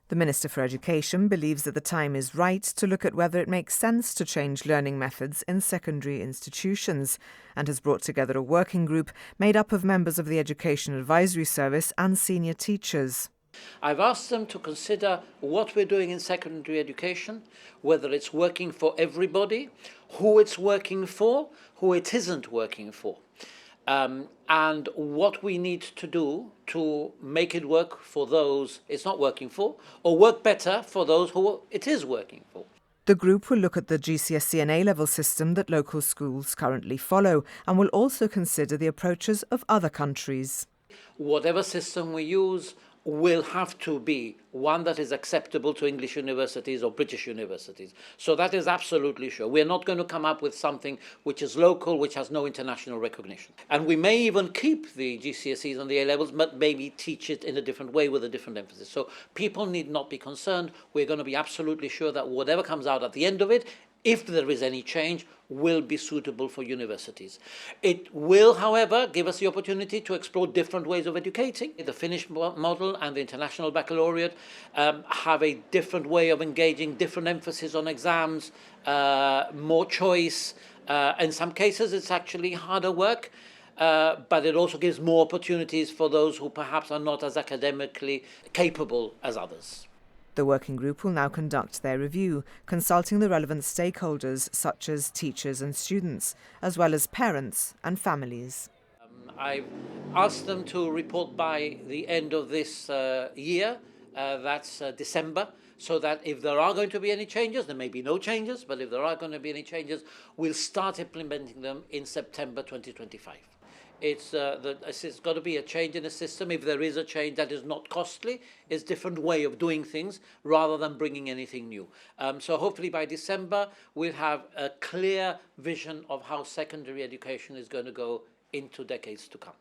The Minister for Education believes that the time is right to look at whether it makes sense to change learning methods in secondary institutions, and has brought together a working group made up of members of the Education Advisory Service and senior teachers. I've asked them to consider what we're doing in secondary education, whether it's working for everybody, who it's working for, who it isn't working for, and what we need to do to make it work for those it's not working for, or work better for those who it is working for. The group will look at the GCSE and A-level system that local schools currently follow and will also consider the approaches of other countries. Whatever system we use will have to be one that is acceptable to English universities or British universities. So that is absolutely sure. We're not going to come up with something which is local, which has no international recognition. And we may even keep the GCSEs and the A-levels, but maybe teach it in a different way with a different emphasis. So people need not be concerned. We're going to be absolutely sure that whatever comes out at the end of it, if there is any change, will be suitable for universities. It will, however, give us the opportunity to explore different ways of educating. The Finnish model and the International Baccalaureate have a different way of engaging, different emphasis on exams, more choice. In some cases, it's actually harder work, but it also gives more opportunities for those who perhaps are not as academically capable as others. The working group will now conduct their review, consulting the relevant stakeholders such as teachers and students, as well as parents and families. I've asked them to report by the end of this year, that's December, so that if there are going to be any changes, there may be no changes, but if there are going to be any changes, we'll start implementing them in September 2025. It's got to be a change in the system. If there is a change that is not costly, it's a different way of doing things rather than bringing anything new. So hopefully by December, we'll have a clear vision of how secondary education is going to go into decades to come.